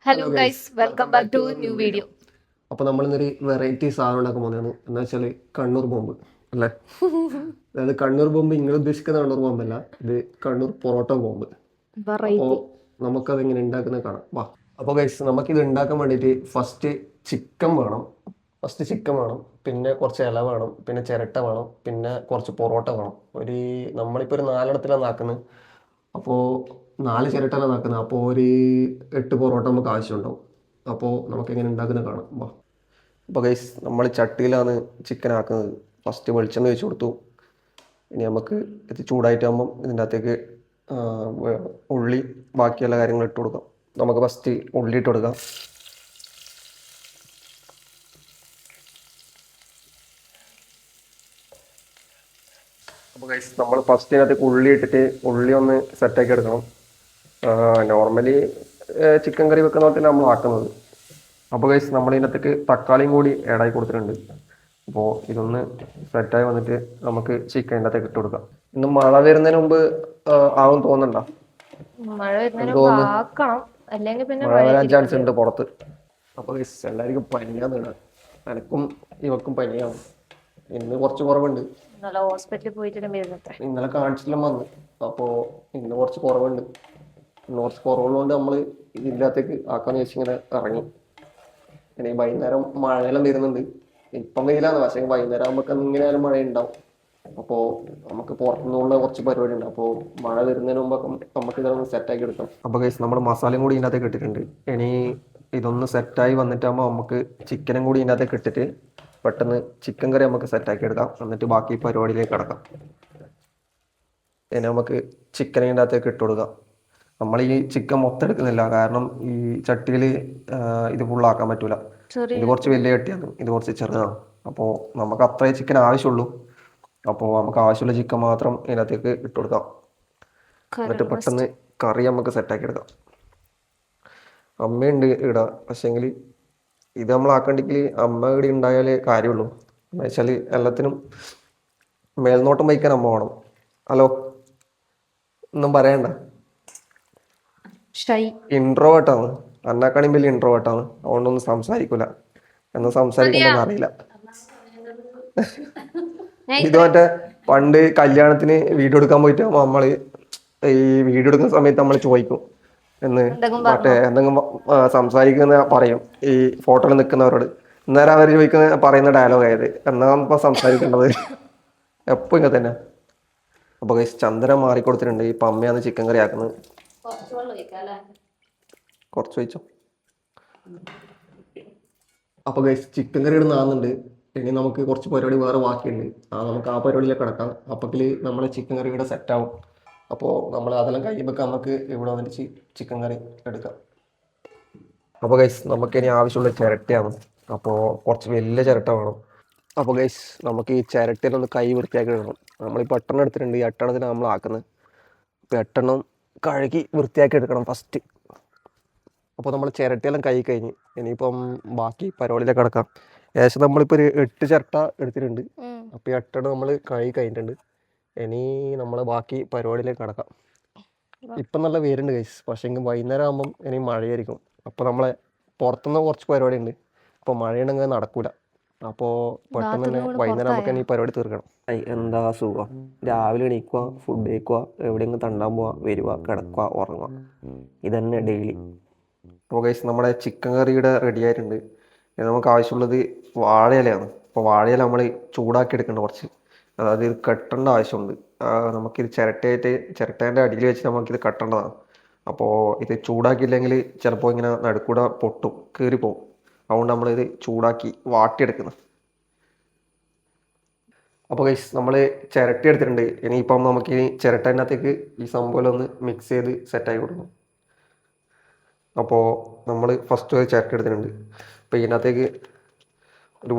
Hello guys, welcome back to new video. അപ്പോൾ നമ്മൾ ഇന്നൊരു വെറൈറ്റി സാധനം ഉണ്ടാക്കാൻ പോകുന്നതാണ്. എന്താ വെച്ചാൽ കണ്ണൂർ ബോംബ് അല്ലേ. അതായത് കണ്ണൂർ ബോംബ് നിങ്ങൾ ഉദ്ദേശിക്കുന്ന കണ്ണൂർ ബോംബല്ല, ഇത് കണ്ണൂർ പൊറോട്ട ബോംബ്. അപ്പോൾ വെറൈറ്റി. നമുക്കത് എങ്ങനെ ഉണ്ടാക്കുന്നത് കാണാം, വാ. അപ്പോൾ ഗൈസ്, നമുക്കിത് ഉണ്ടാക്കാൻ വേണ്ടിയിട്ട് ഫസ്റ്റ് ചിക്കൻ വേണം. പിന്നെ കുറച്ച് ഇല വേണം, പിന്നെ ചിരട്ട വേണം, പിന്നെ കുറച്ച് പൊറോട്ട വേണം. നമ്മളിപ്പോൾ ഒരു 4 ഇടത്തിലാണ് ആക്കുന്നത്. അപ്പോൾ 4 ചിരട്ടലാണ് ആക്കുന്നത്. അപ്പോൾ ഒരു 8 പൊറോട്ട നമുക്ക് ആവശ്യമുണ്ടാവും. അപ്പോൾ നമുക്ക് എങ്ങനെ ഉണ്ടാക്കുന്നത് കാണാം, വാ. അപ്പോൾ ഗൈസ്, നമ്മൾ ചട്ടിയിലാണ് ചിക്കൻ ആക്കുന്നത്. ഫസ്റ്റ് വെളിച്ചെണ്ണ ഒഴിച്ച് കൊടുത്തു. ഇനി നമുക്ക് ഇത് ചൂടായിട്ടാകുമ്പം ഇതിൻ്റെ അകത്തേക്ക് ഉള്ളി ബാക്കിയുള്ള കാര്യങ്ങൾ ഇട്ട് കൊടുക്കാം. നമുക്ക് ഫസ്റ്റ് ഉള്ളി ഇട്ട് കൊടുക്കാം. അപ്പോൾ ഗൈസ്, നമ്മൾ ഫസ്റ്റ് ഇതിനകത്തേക്ക് ഉള്ളി ഇട്ടിട്ട് ഉള്ളി ഒന്ന് സെറ്റാക്കി എടുക്കണം. നോർമലി ചിക്കൻ കറി വെക്കുന്ന പോലെ തന്നെ നമ്മൾ ആക്കുന്നത്. അപ്പോൾ ഗൈസ്, നമ്മൾ ഇതിനകത്തേക്ക് തക്കാളിയും കൂടി ആഡായി കൊടുത്തിട്ടുണ്ട്. അപ്പോൾ ഇതൊന്ന് സെറ്റായി വന്നിട്ട് നമുക്ക് ചിക്കൻ്റെ അകത്തേക്ക് ഇട്ട് കൊടുക്കാം. ഇന്ന് മഴ വരുന്നതിന് മുമ്പ് ആവും തോന്നണ്ട. മഴ വരുന്നതിന് ആക്കണം, അല്ലെങ്കിൽ പിന്നെ മഴ വരാൻ ചാൻസ് ഉണ്ട് പുറത്ത്. അപ്പോൾ ഗൈസ്, എല്ലാവർക്കും പനിയാന്ന് ഇടാം. എനക്കും ഇവക്കും പനിയാവും. ഇന്ന് കുറച്ച് കുറവുണ്ട്. ഇന്നലെ ഹോസ്പിറ്റലിൽ പോയിട്ട് ഇന്നലെ കാണിച്ചിട്ടും വന്ന്. അപ്പോൾ ഇന്ന് കുറച്ച് കുറവുണ്ട്. ഇന്ന് കുറച്ച് കുറവുള്ളതുകൊണ്ട് നമ്മൾ ഇതിനകത്തേക്ക് ആക്കാന്ന് വെച്ചിങ്ങനെ ഇറങ്ങി. ഇനി വൈകുന്നേരം മഴയെല്ലാം വരുന്നുണ്ട്. ഇപ്പം വെയിലാണ്, പക്ഷേ വൈകുന്നേരം ആകുമ്പോൾ ഇങ്ങനെ ആയാലും മഴ ഉണ്ടാവും. അപ്പോൾ നമുക്ക് പുറത്തുനിന്നുള്ള കുറച്ച് പരിപാടി ഉണ്ട്. അപ്പോൾ മഴ വരുന്നതിന് മുമ്പൊക്കെ നമുക്ക് ഇതൊന്ന് സെറ്റാക്കി എടുക്കാം. അപ്പോൾ ഗൈസ്, നമ്മൾ മസാലയും കൂടി ഇതിനകത്തേക്ക് ഇട്ടിട്ടുണ്ട്. ഇനി ഇതൊന്ന് സെറ്റായി വന്നിട്ടാകുമ്പോൾ നമുക്ക് ചിക്കനും കൂടി ഇതിനകത്തേക്ക് ഇട്ടിട്ട് പെട്ടെന്ന് ചിക്കൻ കറി നമുക്ക് സെറ്റാക്കി എടുക്കാം. എന്നിട്ട് ബാക്കി പരിപാടിയിലേക്ക് കിടക്കാം. ഇനി നമുക്ക് ചിക്കൻ ഇതിൻ്റെ അകത്തേക്ക് ഇട്ട് കൊടുക്കാം. നമ്മൾ ഈ ചിക്കൻ മൊത്തം എടുക്കുന്നില്ല, കാരണം ഈ ചട്ടിയിൽ ഇത് ഫുള്ളാക്കാൻ പറ്റൂല. ഇത് കുറച്ച് വലിയ ചട്ടിയാണ്, ഇത് കുറച്ച് ചെറുതാണ്. അപ്പോൾ നമുക്ക് അത്രേ ചിക്കൻ ആവശ്യമുള്ളൂ. അപ്പോൾ നമുക്ക് ആവശ്യമുള്ള ചിക്കൻ മാത്രം ഇതിനകത്തേക്ക് ഇട്ട് കൊടുക്കാം. എന്നിട്ട് പെട്ടെന്ന് കറി നമുക്ക് സെറ്റാക്കി എടുക്കാം. അമ്മയുണ്ട് ഇവിടെ, പക്ഷേങ്കിൽ ഇത് നമ്മളാക്കണ്ടെങ്കിൽ അമ്മ ഇവിടെ ഉണ്ടായാലേ കാര്യമുള്ളൂ. എന്ന് വെച്ചാൽ എല്ലാത്തിനും മേൽനോട്ടം വഹിക്കാൻ അമ്മ വേണം. ഹലോ, ഒന്നും പറയണ്ട. ഇൻട്രോവേർട്ടാണ്, അന്നാക്കാണെങ്കിൽ വലിയ ഇൻട്രോവേർട്ടാണ്. അതുകൊണ്ടൊന്നും സംസാരിക്കൂല. എന്നാ സംസാരിക്കണ്ടെന്ന് അറിയില്ല. ഇത് മറ്റേ പണ്ട് കല്യാണത്തിന് വീഡിയോ എടുക്കാൻ പോയിട്ട് നമ്മള് ഈ വീഡിയോ എടുക്കുന്ന സമയത്ത് നമ്മൾ ചോദിക്കും മറ്റേ എന്തെങ്കിലും സംസാരിക്കുന്ന പറയും ഈ ഫോട്ടോയിൽ നിൽക്കുന്നവരോട്. അന്നേരം അവർ പറയുന്ന ഡയലോഗ് ആയത് എന്നാ ഇപ്പൊ സംസാരിക്കേണ്ടത്. എപ്പോൾ ഇങ്ങനെ തന്നെ. അപ്പൊ ചന്ദ്രൻ മാറിക്കൊടുത്തിട്ടുണ്ട്. ഈ അമ്മയാണ് ചിക്കൻ കറി ആക്കുന്നത്. കുറച്ച് വെച്ചോ. അപ്പൊ ചിക്കൻ കറി ഇടുന്നാകുന്നുണ്ട്. ഇനി നമുക്ക് കുറച്ച് പരിപാടി വേറെ ബാക്കിയുണ്ട്. നമുക്ക് ആ പരിപാടിയിലേക്ക് കിടക്കാം. അപ്പത്തിൽ നമ്മളെ ചിക്കൻ കറി ഇവിടെ സെറ്റാവും. അപ്പോൾ നമ്മൾ അതെല്ലാം കഴിയുമ്പോൾ നമുക്ക് ഇവിടെ വന്നിട്ട് ചിക്കൻ കറി എടുക്കാം. അപ്പോൾ നമുക്ക് ഇനി ആവശ്യമുള്ള ചിരട്ടയാണ്. അപ്പോൾ കുറച്ച് വലിയ ചിരട്ട വേണം. അപ്പോൾ നമുക്ക് ഈ ചിരട്ടയിലൊന്ന് കൈ വൃത്തിയാക്കി ഇടണം. നമ്മളിപ്പോൾ 8 എടുത്തിട്ടുണ്ട്. ഈ 8 നമ്മൾ ആക്കുന്നത്. അപ്പോൾ 8 കഴുകി വൃത്തിയാക്കി എടുക്കണം ഫസ്റ്റ്. അപ്പോൾ നമ്മൾ ചിരട്ടയെല്ലാം കൈ കഴിഞ്ഞ് ഇനിയിപ്പം ബാക്കി പരിപാടിയിലേക്ക് കിടക്കാം. ഏകദേശം നമ്മളിപ്പോൾ ഒരു 8 ചിരട്ട എടുത്തിട്ടുണ്ട്. അപ്പോൾ ഈ 8 നമ്മൾ കഴുകി കഴിഞ്ഞിട്ടുണ്ട്. ഇനി നമ്മൾ ബാക്കി പരിപാടിയിലേക്ക് കിടക്കാം. ഇപ്പം നല്ല വെയിലുണ്ട് പക്ഷേ വൈകുന്നേരം ആകുമ്പം ഇനി മഴയായിരിക്കും. അപ്പോൾ നമ്മളെ പുറത്തുനിന്ന് കുറച്ച് പരിപാടി ഉണ്ട്. അപ്പോൾ മഴയുണ്ടെങ്കിൽ നടക്കൂല. അപ്പോൾ പെട്ടെന്ന് തന്നെ വൈകുന്നേരം നമുക്ക് ഇനി പരിപാടി തീർക്കണം. എന്താ സുഖം, രാവിലെ എണീക്കുക, ഫുഡ് കഴിക്കുക, എവിടെയെങ്കിലും തണ്ടാൻ പോവുക, വരിക, കിടക്കുക, ഉറങ്ങുക. ഇതന്നെ ഡെയിലി. അപ്പോൾ നമ്മുടെ ചിക്കൻ കറിയുടെ റെഡി ആയിട്ടുണ്ട്. നമുക്ക് ആവശ്യമുള്ളത് വാഴയിലയാണ്. അപ്പോൾ വാഴയില നമ്മൾ ചൂടാക്കി എടുക്കേണ്ട കുറച്ച്. അതായത് ഇത് കെട്ടേണ്ട ആവശ്യമുണ്ട്. നമുക്കിത് ചിരട്ടേൻ്റെ അടിയിൽ വെച്ച് നമുക്കിത് കെട്ടേണ്ടതാണ്. അപ്പോൾ ഇത് ചൂടാക്കിയില്ലെങ്കിൽ ചിലപ്പോൾ ഇങ്ങനെ നടുക്കൂടെ പൊട്ടും, കീറിപ്പോവും. അതുകൊണ്ട് നമ്മളിത് ചൂടാക്കി വാട്ടിയെടുക്കുന്നത്. അപ്പോൾ നമ്മൾ ചിരട്ട എടുത്തിട്ടുണ്ട്. ഇനിയിപ്പം നമുക്ക് ഈ ചിരട്ടേനകത്തേക്ക് ഈ സംഭവം ഒന്ന് മിക്സ് ചെയ്ത് സെറ്റാക്കി കൊടുക്കണം. അപ്പോൾ നമ്മൾ ഫസ്റ്റ് ഒരു ചിരട്ട എടുത്തിട്ടുണ്ട്. അപ്പോൾ ഇതിനകത്തേക്ക് ഒരു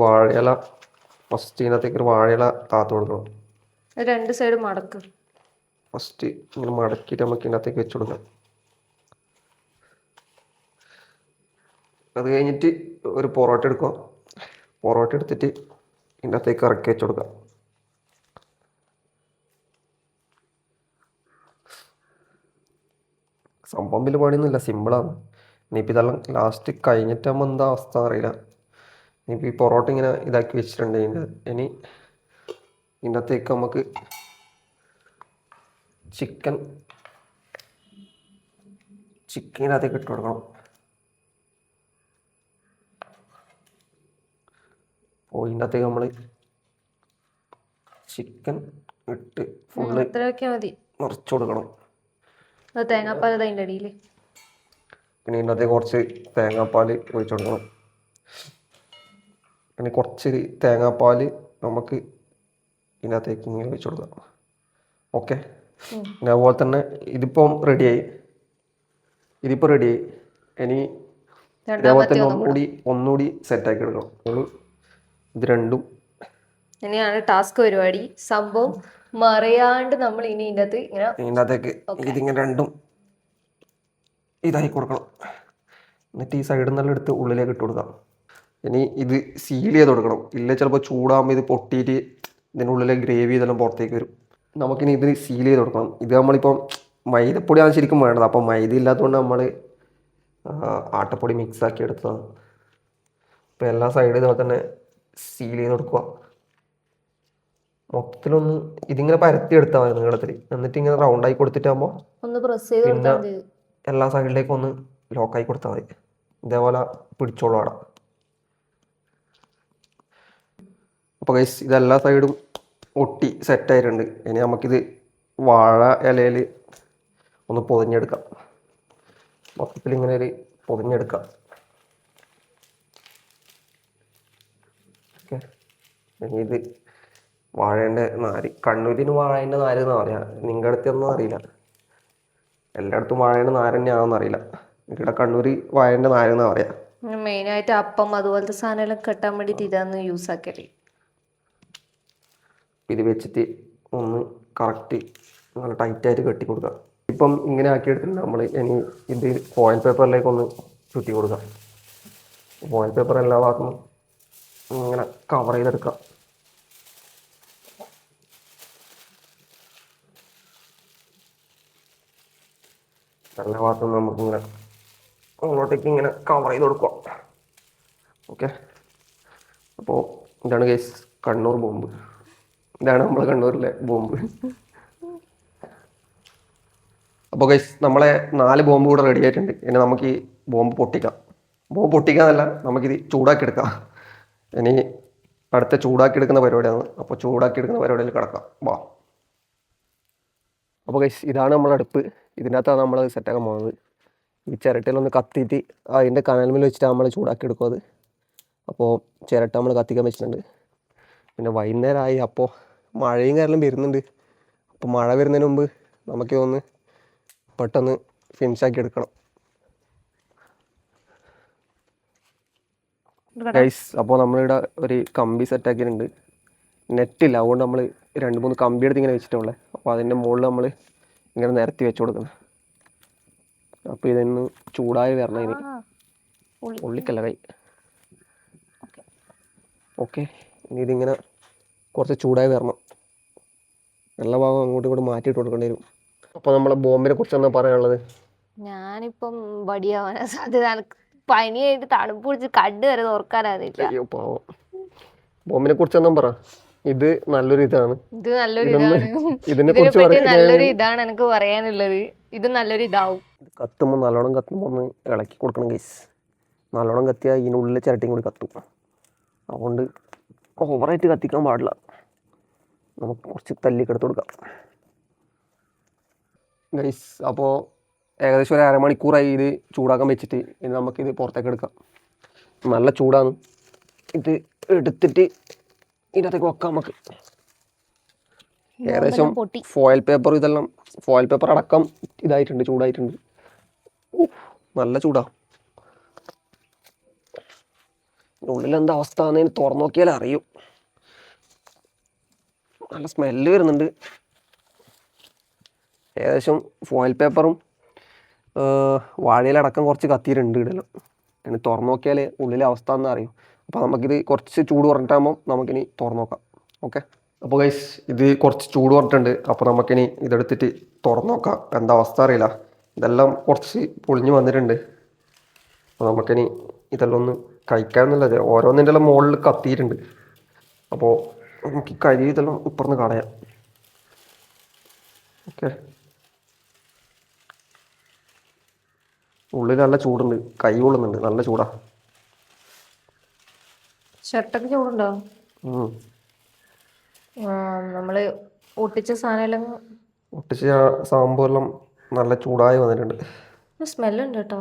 വാഴയില താത്ത് കൊടുക്കണം. 2 സൈഡ് മടക്ക്. ഫസ്റ്റ് ഇങ്ങനെ മടക്കിയിട്ട് നമുക്ക് ഇതിനകത്തേക്ക് വെച്ച് കൊടുക്കാം. അത് കഴിഞ്ഞിട്ട് ഒരു പൊറോട്ട എടുക്കുക. പൊറോട്ട എടുത്തിട്ട് ഇതിനകത്തേക്ക് ഇറക്കി വെച്ച് കൊടുക്കാം. സംഭവം വലിയ പണിയൊന്നുമില്ല, സിമ്പിളാണ്. ഇനിയിപ്പോൾ ഇതെല്ലാം ലാസ്റ്റ് കഴിഞ്ഞിട്ടാകുമ്പോൾ എന്താ അവസ്ഥ അറിയില്ല. ഇനിയിപ്പോൾ ഈ പൊറോട്ട ഇങ്ങനെ ഇതാക്കി വെച്ചിട്ടുണ്ട്. ഇനി ഇതിനകത്തേക്ക് നമുക്ക് ചിക്കനകത്തേക്ക് ഇട്ട് കൊടുക്കണം. അപ്പോൾ ഇതിനകത്തേക്ക് നമ്മൾ ചിക്കൻ ഇട്ട് ഫുള്ള് നിറച്ച് കൊടുക്കണം. തേങ്ങാപ്പാൽ അതിൻ്റെ അടിയിൽ. പിന്നെ ഇതിനകത്തേക്ക് കുറച്ച് തേങ്ങാപ്പാൽ ഒഴിച്ചു കൊടുക്കണം. പിന്നെ കുറച്ച് തേങ്ങാപ്പാൽ നമുക്ക് ഇതിനകത്തേക്ക് ഇങ്ങനെ ഒഴിച്ചു കൊടുക്കാം. ഓക്കെ. പിന്നെ അതുപോലെ തന്നെ ഇതിപ്പോൾ റെഡിയായി. ഇനി ഇതേപോലെ തന്നെ ഒന്നുകൂടി സെറ്റാക്കി എടുക്കണം. ഇത് രണ്ടും ഇനിയാണ് ടാസ്ക് പരിപാടി. സംഭവം മറിയാണ്ട് നമ്മൾ ഇനി ഇതിനകത്തേക്ക് ഇതിങ്ങനെ രണ്ടും ഇതായി കൊടുക്കണം. എന്നിട്ട് ഈ സൈഡിൽ നിന്നെല്ലാം എടുത്ത് ഉള്ളിലേക്ക് ഇട്ട് കൊടുക്കാം. ഇനി ഇത് സീൽ ചെയ്ത് കൊടുക്കണം. ഇല്ല ചിലപ്പോൾ ചൂടാകുമ്പോൾ ഇത് പൊട്ടിയിട്ട് ഇതിൻ്റെ ഉള്ളിലെ ഗ്രേവി ഇതെല്ലാം പുറത്തേക്ക് വരും. നമുക്കിനി ഇത് സീൽ ചെയ്ത് കൊടുക്കണം. ഇത് നമ്മളിപ്പം മൈദപ്പൊടിയാണ് ശരിക്കും വേണ്ടത്. അപ്പം മൈദ ഇല്ലാത്തതുകൊണ്ട് നമ്മൾ ആട്ടപ്പൊടി മിക്സാക്കി എടുത്തതാണ്. അപ്പോൾ എല്ലാ സൈഡും ഇതുപോലെ തന്നെ സീൽ ചെയ്ത് കൊടുക്കുക. മൊത്തത്തിലൊന്ന് ഇതിങ്ങനെ പരത്തി എടുത്താൽ മതി നീളത്തിൽ. എന്നിട്ട് ഇങ്ങനെ റൗണ്ടായി കൊടുത്തിട്ടാകുമ്പോൾ പിന്നെ എല്ലാ സൈഡിലേക്കും ഒന്ന് ലോക്കായി കൊടുത്താൽ മതി. ഇതേപോലെ പിടിച്ചോളൂ അവിടെ. അപ്പോൾ ഗൈസ് ഇതെല്ലാ സൈഡും ഒട്ടി സെറ്റായിട്ടുണ്ട്. ഇനി നമുക്കിത് വാഴ ഇലയിൽ ഒന്ന് പൊതിഞ്ഞെടുക്കാം. മൊത്തത്തിൽ ഇങ്ങനെ ഒരു പൊതിഞ്ഞെടുക്കാം. ഓക്കെ. ഇനി ഇത് വാഴേൻ്റെ നാര്, കണ്ണൂരിന് വാഴേൻ്റെ നാര് എന്ന് പറയാം. നിങ്ങളുടെ അടുത്തൊന്നും അറിയില്ല. എല്ലായിടത്തും വാഴേൻ്റെ നാര് തന്നെയാണെന്ന് അറിയില്ല. ഇവിടെ കണ്ണൂർ വാഴേൻ്റെ നാര് എന്നാ പറയാ. മെയിനായിട്ട് അപ്പം അതുപോലത്തെ സാധനം കെട്ടാൻ വേണ്ടിയിട്ട് ഇതാന്ന് യൂസ് ആക്കല്. ഇത് വെച്ചിട്ട് ഒന്ന് കറക്റ്റ് നല്ല ടൈറ്റായിട്ട് കെട്ടി കൊടുക്കുക. ഇപ്പം ഇങ്ങനെ ആക്കിയെടുത്തിട്ടുണ്ട് നമ്മൾ. ഇനി ഇത് ഫോയിൽ പേപ്പറിലേക്ക് ഒന്ന് ചുറ്റി കൊടുക്കാം. ഫോയിൽ പേപ്പർ എല്ലാ ഭാഗത്തും ഇങ്ങനെ കവർ ചെയ്തെടുക്കാം. എല്ലാ ഭാഗത്തും നമുക്കിങ്ങനെ അങ്ങോട്ടേക്ക് ഇങ്ങനെ കവർ ചെയ്ത് കൊടുക്കുക. ഓക്കെ. അപ്പോൾ ഇതാണ് ഗൈസ് കണ്ണൂർ ബോംബ്. ഇതാണ് നമ്മളെ കണ്ണൂരിലെ ബോംബ്. അപ്പോൾ ഗൈസ് നമ്മളെ 4 ബോംബ് കൂടെ റെഡി ആയിട്ടുണ്ട്. ഇനി നമുക്ക് ഈ ബോംബ് പൊട്ടിക്കാം. ബോംബ് പൊട്ടിക്കാന്നല്ല, നമുക്കിത് ചൂടാക്കി എടുക്കാം. ഇനി അടുത്ത ചൂടാക്കി എടുക്കുന്ന പരിപാടിയാണ്. അപ്പോൾ ചൂടാക്കി എടുക്കുന്ന പരിപാടിയിൽ കിടക്കാം. വാ. അപ്പോൾ ഗൈസ് ഇതാണ് നമ്മളെ അടുപ്പ്. ഇതിനകത്താണ് നമ്മൾ സെറ്റാക്കാൻ പോകുന്നത്. ഈ ചിരട്ടയിലൊന്ന് കത്തിയിട്ട് അതിൻ്റെ കനൽമേൽ വെച്ചിട്ട് നമ്മൾ ചൂടാക്കി എടുക്കും അത്. അപ്പോൾ ചിരട്ട നമ്മൾ കത്തിക്കാൻ വെച്ചിട്ടുണ്ട്. പിന്നെ വൈകുന്നേരമായി. അപ്പോൾ മഴയും കാരണം വരുന്നുണ്ട്. അപ്പോൾ മഴ വരുന്നതിന് മുമ്പ് നമുക്ക് ഒന്ന് പെട്ടെന്ന് ഫിനിഷാക്കി എടുക്കണം ഗൈസ്. അപ്പോൾ നമ്മളിവിടെ ഒരു കമ്പി സെറ്റാക്കിയിട്ടുണ്ട്. നെറ്റില്ല, അതുകൊണ്ട് നമ്മൾ 2-3 കമ്പി എടുത്ത് ഇങ്ങനെ വെച്ചിട്ടുള്ളത്. അപ്പോൾ അതിൻ്റെ മുകളിൽ നമ്മൾ ഇങ്ങനെ നിരത്തി വെച്ച് കൊടുക്കണം. അപ്പോൾ ഇതൊന്ന് ചൂടായി വരണം. ഇനി ഉള്ളിക്കല്ല കൈ. ഓക്കെ. ഇനി ഇതിങ്ങനെ കുറച്ച് ചൂടായി വരണം. എല്ലാ ഭാഗവും അങ്ങോട്ടും ഇങ്ങോട്ടും മാറ്റിയിട്ട് കൊടുക്കേണ്ടി വരും. അപ്പോൾ നമ്മളെ ബോംബിനെ കുറിച്ച് എന്താ പറയാനുള്ളത്? ഞാനിപ്പം വടിയാവാനാ സാധ്യത. പനിയായിട്ട് തണുപ്പ് പിടിച്ച് കണ്ണ് വരെ തുറക്കാനാവില്ല. അയ്യോ പാവം. ബോംബിനെ കുറിച്ച് എന്താ പറ? ഇത് നല്ലൊരു ഇതാണ്. ഇതിനെ കുറിച്ച് നല്ലൊരു ഇതാണ് എനിക്ക് പറയാനുള്ളത്. ഇത് നല്ലൊരു ഇതാവും. കത്തുമ്പോൾ നല്ലോണം കത്തുമ്പോൾ ഒന്ന് ഇളക്കി കൊടുക്കണം ഗൈസ്. നല്ലോണം കത്തിയാൽ ഇതിനുള്ളിൽ ചിരട്ടയും കൂടി കത്തും. അതുകൊണ്ട് ഓവറായിട്ട് കത്തിക്കാൻ പാടില്ല. നമുക്ക് കുറച്ച് തല്ലിക്കെടുത്ത് കൊടുക്കാം ഗൈസ്. അപ്പോൾ ഏകദേശം ഒരു അരമണിക്കൂറായി ഇത് ചൂടാക്കാൻ വെച്ചിട്ട്. ഇനി നമുക്കിത് പുറത്തേക്ക് എടുക്കാം. നല്ല ചൂടാണ്. ഇത് എടുത്തിട്ട് ഇതിനകത്തേക്ക് വെക്കാം നമുക്ക്. ഏകദേശം ഫോയിൽ പേപ്പർ ഇതെല്ലാം ഫോയിൽ പേപ്പർ അടക്കം ഇതായിട്ടുണ്ട്, ചൂടായിട്ടുണ്ട്. നല്ല ചൂടാ. ഉള്ളിലെന്താ അവസ്ഥ എന്ന് തുറന്നു നോക്കിയാൽ അറിയും. നല്ല സ്മെല്ല് വരുന്നുണ്ട്. ഏകദേശം ഫോയിൽ പേപ്പറും വാഴയിലടക്കം കുറച്ച് കത്തിയിട്ടുണ്ട് ഇടലും. ഇനി തുറന്നു നോക്കിയാൽ ഉള്ളിലെ അവസ്ഥ എന്ന് അറിയും. അപ്പോൾ നമുക്കിത് കുറച്ച് ചൂട് കുറഞ്ഞിട്ടാകുമ്പോൾ നമുക്കിനി തുറന്നു നോക്കാം. ഓക്കെ. അപ്പോൾ ഗൈസ് ഇത് കുറച്ച് ചൂട് കുറഞ്ഞിട്ടുണ്ട്. അപ്പോൾ നമുക്കിനി ഇതെടുത്തിട്ട് തുറന്നു നോക്കാം. എന്താ അവസ്ഥ അറിയില്ല. ഇതെല്ലാം കുറച്ച് പൊളിഞ്ഞ് വന്നിട്ടുണ്ട്. അപ്പോൾ നമുക്കിനി ഇതെല്ലാം ഒന്ന് കഴിക്കാമെന്നുള്ളത് ഓരോന്നിൻ്റെ എല്ലാം മുകളിൽ കത്തിയിട്ടുണ്ട്. അപ്പോൾ നമുക്ക് ഈ കരി ഇതെല്ലാം ഇപ്പുറന്ന് കളയാം. ഓക്കെ, ഉള്ളിൽ നല്ല ചൂടുണ്ട്, കൈ കൊള്ളുന്നുണ്ട്, നല്ല ചൂടാ. ഷർട്ടൊക്കെ ചൂടുണ്ടോ? നമ്മള് ഒട്ടിച്ച സാധനം ഒട്ടിച്ച സംഭവമെല്ലാം നല്ല ചൂടായി വന്നിട്ടുണ്ട്. സ്മെല്ലുണ്ട് കേട്ടോ.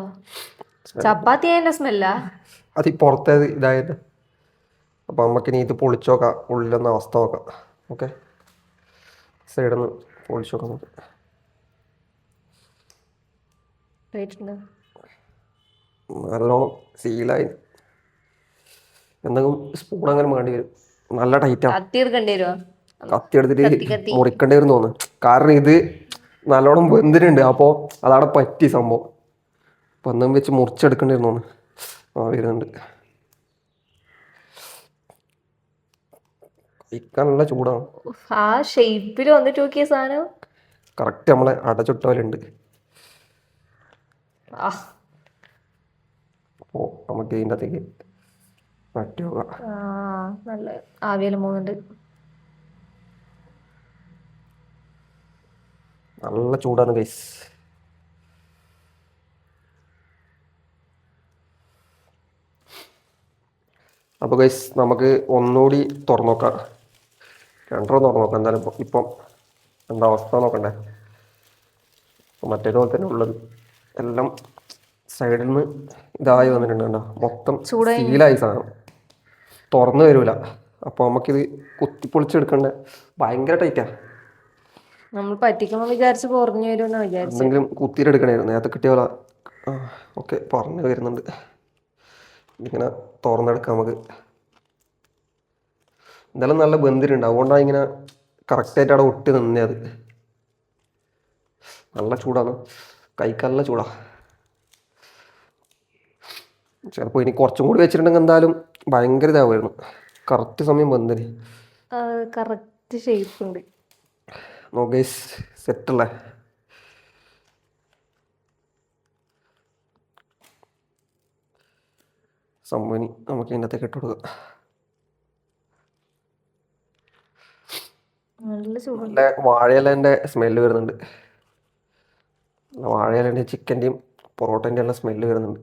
ചപ്പാത്തി അതിന്റെ സ്മെല്ലാ. അത് ഈ പുറത്തേത് ഇതായത്. അപ്പം നമുക്കിനി ഇത് പൊളിച്ചു നോക്കാം, ഉള്ളിലൊന്ന് അവസ്ഥ നോക്കാം. ഓക്കെ, സൈഡിൽ നിന്ന് പൊളിച്ചു നോക്കാം നമുക്ക്. നല്ലോണം സീലായി. എന്തെങ്കിലും സ്പൂൺ അങ്ങനെ വേണ്ടി വരും. നല്ല ടൈറ്റാണ്. കത്തി എടുത്തിട്ട് മുറിക്കേണ്ടി വരും തോന്നുന്നു. കാരണം ഇത് നല്ലോണം വെന്തിട്ടുണ്ട്. അപ്പോൾ അതവിടെ പറ്റി സംഭവം. അപ്പം എന്തെങ്കിലും വെച്ച് മുറിച്ചെടുക്കേണ്ടി വരും തോന്നുന്നു. വരുന്നുണ്ട്. കഴിക്കാൻ നല്ല ചൂടാണ്. ആ ഷേപ്പിൽ വന്നിട്ട് നോക്കിയ സാധനം കറക്റ്റ് നമ്മളെ അടച്ചുട്ട പോലെ ഉണ്ട്. അപ്പോൾ നമുക്ക് ഇതിൻ്റെ അകത്തേക്ക് നട്ടി നോക്കാം. നല്ല ആവിയെല്ലാം പോകുന്നുണ്ട്. നല്ല ചൂടാണ് ഗൈസ്. അപ്പോൾ ഗൈസ് നമുക്ക് ഒന്നുകൂടി തുറന്നു നോക്കാം. രണ്ടെണ്ണം തുറന്നു നോക്കാം എന്തായാലും. ഇപ്പം എന്താ അവസ്ഥ നോക്കണ്ടേ. മറ്റേതുപോലെ തന്നെ ഉള്ളത് എല്ലാം സൈഡിൽ നിന്ന് ഇതായി വന്നിട്ടുണ്ട്. കണ്ടോ, മൊത്തം സീലായി സാധനം, തുറന്നു വരൂല. അപ്പോൾ നമുക്കിത് കുത്തിപ്പൊളിച്ചെടുക്കണ്ടേ. ഭയങ്കര ടൈറ്റാ. നമ്മൾ പറ്റിക്കുമ്പോൾ വിചാരിച്ച് പറഞ്ഞു വരുമെന്ന് വിചാരിച്ചു. എന്തെങ്കിലും കുത്തിയിട്ടെടുക്കണമായിരുന്നു. നേരത്തെ കിട്ടിയ പോലെ. ഓക്കെ, പറഞ്ഞു വരുന്നുണ്ട്. ഇങ്ങനെ തുറന്നെടുക്കാം നമുക്ക്. എന്തായാലും നല്ല ബന്ധിട്ടുണ്ട്. അതുകൊണ്ടാണ് ഇങ്ങനെ കറക്റ്റായിട്ട് അവിടെ ഒട്ടി നിന്നേ. അത് നല്ല ചൂടാണ്, കഴിക്കാൻ നല്ല ചൂടാ. ചിലപ്പോൾ ഇനി കുറച്ചും കൂടി വെച്ചിട്ടുണ്ടെങ്കിൽ എന്തായാലും ഭയങ്കര ഇതാവുമായിരുന്നു. കറക്റ്റ് സമയം ബന്ധിന്. കറക്റ്റ് ഷേപ്പ് ഉണ്ട്. നോക്ക് സെറ്റല്ലേ. സംഭവം നമുക്ക് ഇതിൻ്റെ അകത്തേക്ക് ഇട്ട് കൊടുക്കാം. നല്ല വാഴയിലേൻ്റെ സ്മെല്ല് വരുന്നുണ്ട്. വാഴയിലേൻ്റെ ചിക്കൻ്റെയും പൊറോട്ടേൻ്റെ എല്ലാം സ്മെല്ല് വരുന്നുണ്ട്.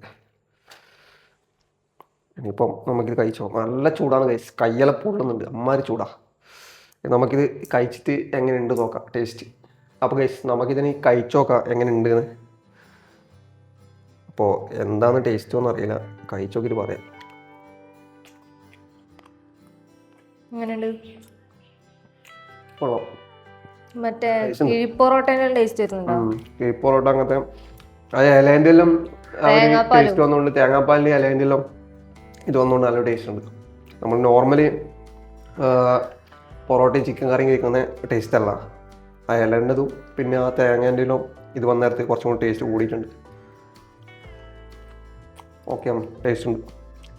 ഇനിയിപ്പം നമുക്കിത് കഴിച്ചോ. നല്ല ചൂടാണ് ഗൈസ്, കയ്യെല്ലാം പൊള്ളുന്നുണ്ട്. അമ്മാതിരി ചൂടാ. നമുക്കിത് കഴിച്ചിട്ട് എങ്ങനെയുണ്ട് നോക്കാം ടേസ്റ്റ്. അപ്പോൾ ഗൈസ് നമുക്കിതിന് കഴിച്ചു നോക്കാം എങ്ങനെയുണ്ട് എന്ന്. അപ്പോൾ എന്താണ് ടേസ്റ്റ് ഒന്നും അറിയില്ല, കഴിച്ചു നോക്കിയിട്ട് പറയാം. മറ്റേ കിഴിപ്പൊറോട്ടേൻ്റെ ടേസ്റ്റ് വരുന്നുണ്ടോ? കിഴിപ്പൊറോട്ട അങ്ങനത്തെ അത് ഇലേൻ്റെ എല്ലാം ടേസ്റ്റ് വന്നുകൊണ്ട്, തേങ്ങാപ്പാലിൻ്റെ ഇലേൻ്റെ എല്ലാം ഇത് വന്നുകൊണ്ട് നല്ല ടേസ്റ്റ് ഉണ്ട്. നമ്മൾ നോർമലി പൊറോട്ടയും ചിക്കൻ കറിയും കഴിക്കുന്ന ടേസ്റ്റ് അല്ല. ആ ഇലേൻ്റെതും പിന്നെ ആ തേങ്ങേൻ്റെ ഇത് വന്ന നേരത്തെ കുറച്ചും കൂടി ടേസ്റ്റ് കൂടിയിട്ടുണ്ട്. ഓക്കെ, ടേസ്റ്റ് ഉണ്ട്.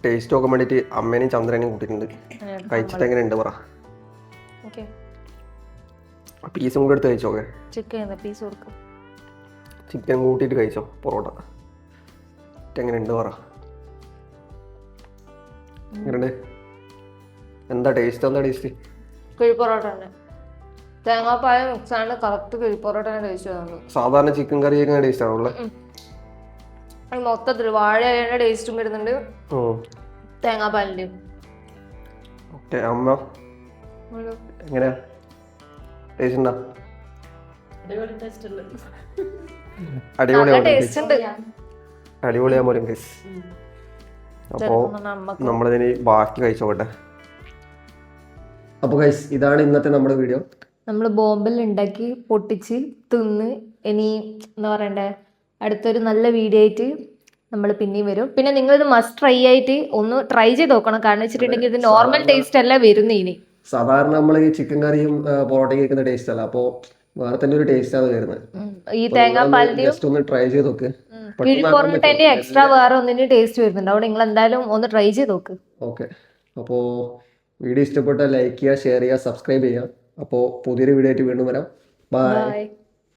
ടേസ്റ്റ് നോക്കാൻ വേണ്ടിയിട്ട് അമ്മേനെയും ചന്ദ്രനെയും കൂട്ടിയിട്ടുണ്ട്. കഴിച്ചിട്ട് എങ്ങനെയുണ്ട് പറ. പീസും കൂടെ എടുത്ത് കഴിച്ചോ. ചിക്കൻ കൂട്ടിയിട്ട് കഴിച്ചോ പൊറോട്ട. എങ്ങനെയുണ്ട് പറ. എങ്ങനെയുണ്ട്? എന്താ ടേസ്റ്റ്? എന്താ ടേസ്റ്റ്? കിഴിപ്പൊറോട്ട തേങ്ങാപ്പാൽ മിക്സ് ആണ്. കറക്റ്റ് കിഴിപ്പൊറോട്ട ടേസ്റ്റ് വന്നു. സാധാരണ ചിക്കൻ കറി ടേസ്റ്റ് ആണുള്ളത്. മൊത്തത്തിൽ വാഴയുടെ ടേസ്റ്റും വരുന്നുണ്ട്, തേങ്ങാപ്പാലിന്റെയും. അമ്മ എങ്ങനെയാ ടേസ്റ്റ് ഉണ്ടോ? അടിപൊളിയാൻ പോലും ഗൈസ്. അപ്പോൾ നമ്മളിതിന് ബാക്കി കഴിച്ചോട്ടെ. അപ്പോൾ ഗൈസ് ഇതാണ് ഇന്നത്തെ നമ്മുടെ വീഡിയോ. നമ്മൾ ബോംബെല്ലാം ഉണ്ടാക്കി പൊട്ടിച്ച് തിന്ന് ഇനി എന്താ പറയണ്ടേ, അടുത്തൊരു നല്ല വീഡിയോ ആയിട്ട് നമ്മൾ പിന്നെയും വരും. പിന്നെ നിങ്ങളിത് മസ്റ്റ് ട്രൈ ആയിട്ട് ഒന്ന് ട്രൈ ചെയ്ത് നോക്കണം. കാരണം വെച്ചിട്ടുണ്ടെങ്കിൽ ഇത് നോർമൽ ടേസ്റ്റ് അല്ല വരുന്നത്. ഇനി സാധാരണ നമ്മൾ ഈ ചിക്കൻ കറിയും പൊറോട്ടയും കഴിക്കുന്ന ടേസ്റ്റ് അല്ല, അപ്പോൾ വേറെ തന്നെ ഒരു ടേസ്റ്റ് ആണ് വരുന്നത്. ഈ തേങ്ങാപ്പാലിന്റെയും ജസ്റ്റ് ഒന്ന് ട്രൈ ചെയ്ത് നോക്ക്. കിഴിപ്പൊറോട്ടേന്റെ എക്സ്ട്രാ വേറെ ഒന്നിന്റെ ടേസ്റ്റ് വരുന്നുണ്ട്. അവിടെ നിങ്ങൾ എന്തായാലും ഒന്ന് ട്രൈ ചെയ്ത് നോക്ക്. ഓക്കെ, അപ്പോൾ വീഡിയോ ഇഷ്ടപ്പെട്ടാൽ ലൈക്ക് ചെയ്യുക, ഷെയർ ചെയ്യുക, സബ്സ്ക്രൈബ് ചെയ്യുക. അപ്പോൾ പുതിയൊരു വീഡിയോ ആയിട്ട് വീണ്ടും വരാം. ബൈ.